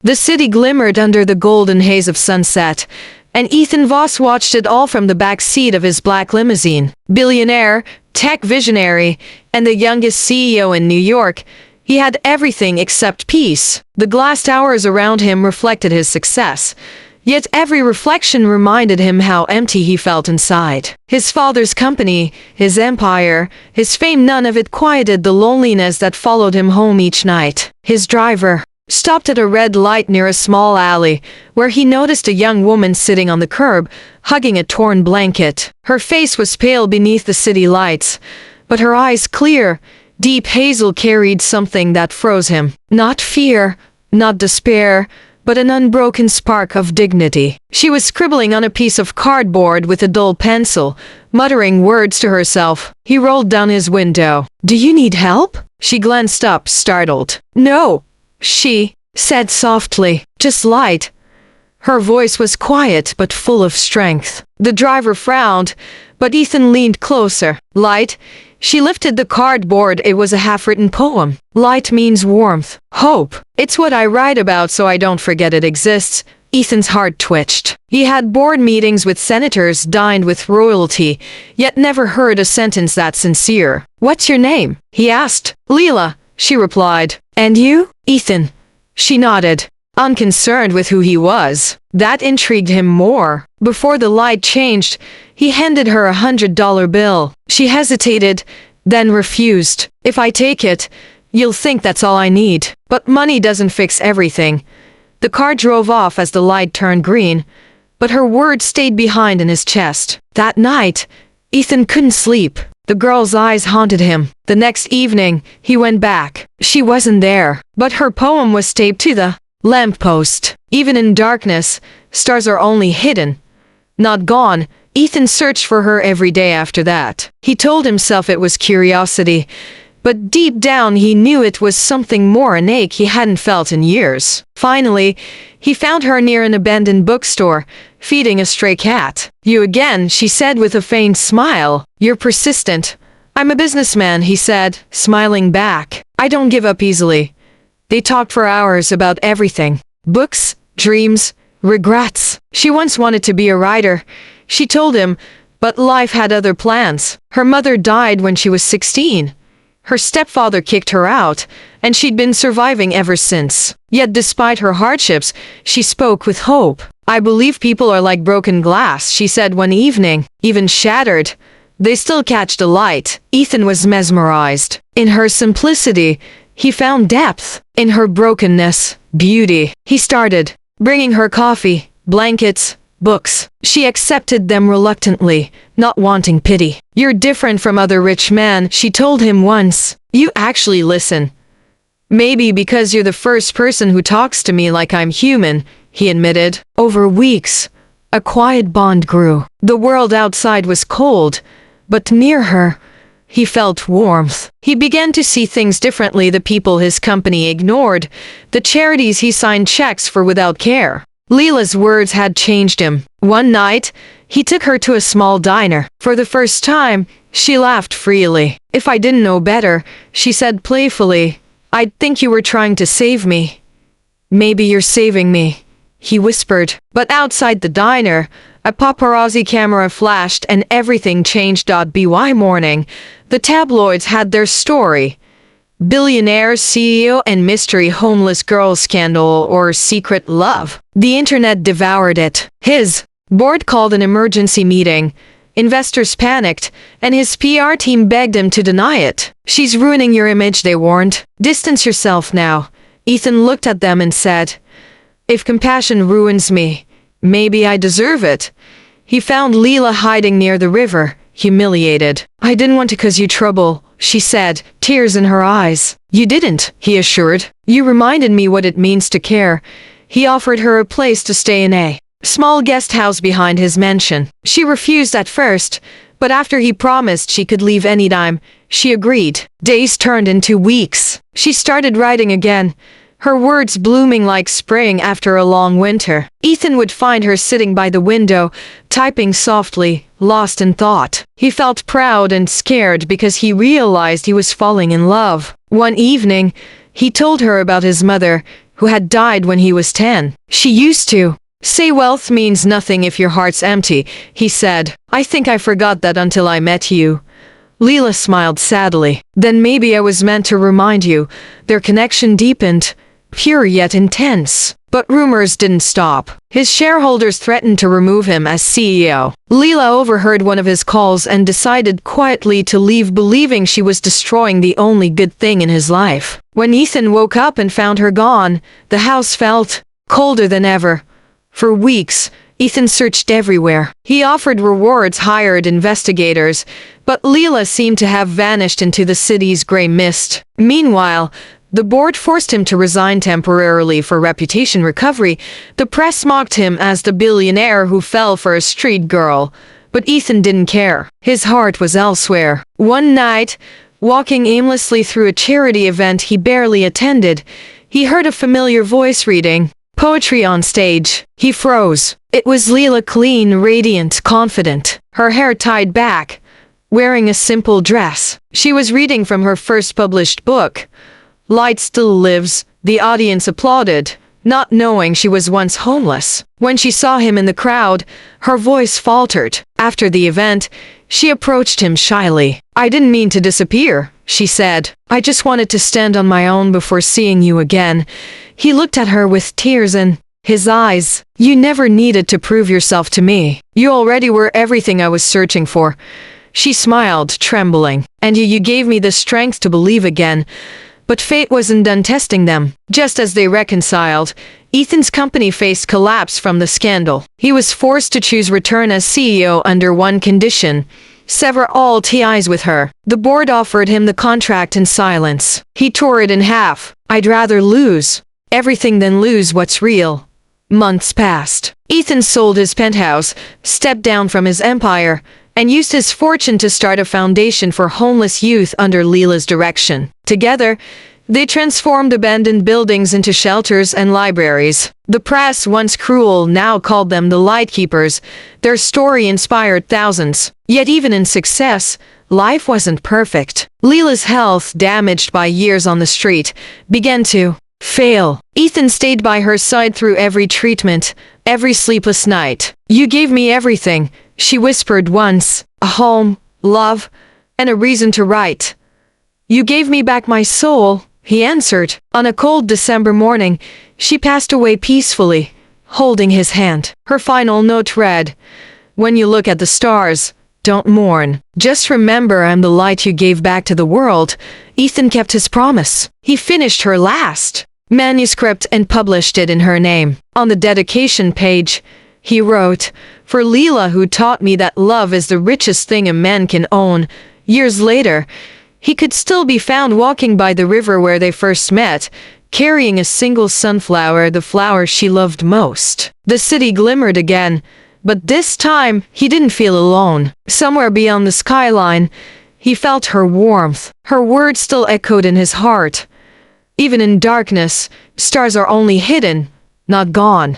The city glimmered under the golden haze of sunset, and Ethan Voss watched it all from the back seat of his black limousine. Billionaire, tech visionary, and the youngest CEO in New York, he had everything except peace. The glass towers around him reflected his success, yet every reflection reminded him how empty he felt inside. His father's company, his empire, his fame, none of it quieted the loneliness that followed him home each night. His driver stopped at a red light near a small alley, where he noticed a young woman sitting on the curb, hugging a torn blanket. Her face was pale beneath the city lights, but her eyes clear, deep hazel, carried something that froze him. Not fear, not despair, but an unbroken spark of dignity. She was scribbling on a piece of cardboard with a dull pencil, muttering words to herself. He rolled down his window. "Do you need help?" She glanced up, startled. "No," she said softly, "just light." Her voice was quiet but full of strength. The driver frowned, but Ethan leaned closer. "Light?" She lifted the cardboard. It was a half-written poem. "Light means warmth, hope. It's what I write about so I don't forget it exists." Ethan's heart twitched. He had board meetings with senators, dined with royalty, yet never heard a sentence that sincere. "What's your name?" he asked. "Leela," she replied. "And you?" "Ethan." She nodded, unconcerned with who he was. That intrigued him more. Before the light changed, he handed her $100 bill. She hesitated, then refused. "If I take it, you'll think that's all I need. But money doesn't fix everything." The car drove off as the light turned green, but her words stayed behind in his chest. That night, Ethan couldn't sleep. The girl's eyes haunted him. The next evening, he went back. She wasn't there, but her poem was taped to the lamppost. Even in darkness, stars are only hidden, not gone. Ethan searched for her every day after that. He told himself it was curiosity, but deep down he knew it was something more, an ache he hadn't felt in years. Finally, he found her near an abandoned bookstore, feeding a stray cat. "You again," she said with a faint smile. "You're persistent." "I'm a businessman," he said, smiling back. "I don't give up easily." They talked for hours about everything. Books, dreams, regrets. She once wanted to be a writer, she told him, but life had other plans. Her mother died when she was 16. Her stepfather kicked her out, and she'd been surviving ever since. Yet despite her hardships, she spoke with hope. "I believe people are like broken glass," she said one evening. "Even shattered, they still catch the light." Ethan was mesmerized. In her simplicity, he found depth. In her brokenness, beauty. He started bringing her coffee, blankets, books. She accepted them reluctantly, not wanting pity. "You're different from other rich men," she told him once. "You actually listen." "Maybe because you're the first person who talks to me like I'm human," he admitted. Over weeks, a quiet bond grew. The world outside was cold, but near her, he felt warmth. He began to see things differently, the people his company ignored, the charities he signed checks for without care. Leela's words had changed him. One night, he took her to a small diner. For the first time, she laughed freely. "If I didn't know better," she said playfully, "I'd think you were trying to save me." "Maybe you're saving me," he whispered. But outside the diner, a paparazzi camera flashed and everything changed. By morning, the tabloids had their story. Billionaire CEO and mystery homeless girl scandal or secret love. The internet devoured it. His board called an emergency meeting. Investors panicked, and his PR team begged him to deny it. "She's ruining your image," they warned. "Distance yourself now." Ethan looked at them and said, "If compassion ruins me, maybe I deserve it." He found Leela hiding near the river, humiliated. "I didn't want to cause you trouble," she said, tears in her eyes. "You didn't," he assured. "You reminded me what it means to care." He offered her a place to stay in a small guest house behind his mansion. She refused at first, but after he promised she could leave anytime, she agreed. Days turned into weeks. She started writing again, her words blooming like spring after a long winter. Ethan would find her sitting by the window, typing softly, lost in thought. He felt proud and scared because he realized he was falling in love. One evening, he told her about his mother. who had died when he was 10. She used to say wealth means nothing if your heart's empty, he said. I think I forgot that until I met you. Leela smiled sadly. Then maybe I was meant to remind you. Their connection deepened, pure yet intense. But rumors didn't stop. His shareholders threatened to remove him as CEO. Leela overheard one of his calls and decided quietly to leave, believing she was destroying the only good thing in his life. When Ethan woke up and found her gone, the house felt colder than ever. For weeks, Ethan searched everywhere. He offered rewards, hired investigators, but Leela seemed to have vanished into the city's gray mist. Meanwhile, the board forced him to resign temporarily for reputation recovery. The press mocked him as the billionaire who fell for a street girl. But Ethan didn't care. His heart was elsewhere. One night, walking aimlessly through a charity event he barely attended, he heard a familiar voice reading poetry on stage. He froze. It was Leela, clean, radiant, confident, her hair tied back, wearing a simple dress. She was reading from her first published book, Light Still Lives. The audience applauded, not knowing she was once homeless. When she saw him in the crowd, her voice faltered. After the event, she approached him shyly. I didn't mean to disappear, she said. I just wanted to stand on my own before seeing you again. He looked at her with tears in his eyes. You never needed to prove yourself to me. You already were everything I was searching for. She smiled, trembling. And you gave me the strength to believe again. But fate wasn't done testing them. Just as they reconciled, Ethan's company faced collapse from the scandal. He was forced to choose return as CEO under one condition: sever all ties with her. The board offered him the contract in silence. He tore it in half. I'd rather lose everything than lose what's real. Months passed. Ethan sold his penthouse, stepped down from his empire, and used his fortune to start a foundation for homeless youth under Leela's direction. Together, they transformed abandoned buildings into shelters and libraries. The press, once cruel, now called them the Lightkeepers. Their story inspired thousands. Yet even in success, life wasn't perfect. Leela's health, damaged by years on the street, began to fail. Ethan stayed by her side through every treatment, every sleepless night. You gave me everything, she whispered once, a home, love, and a reason to write. You gave me back my soul, he answered. On a cold December morning, she passed away peacefully, holding his hand. Her final note read, when you look at the stars, don't mourn. Just remember I'm the light you gave back to the world. Ethan kept his promise. He finished her last manuscript and published it in her name. On the dedication page, he wrote, for Leela, who taught me that love is the richest thing a man can own. Years later, he could still be found walking by the river where they first met, carrying a single sunflower, the flower she loved most. The city glimmered again, but this time he didn't feel alone. Somewhere beyond the skyline, he felt her warmth. Her words still echoed in his heart. Even in darkness, stars are only hidden, not gone.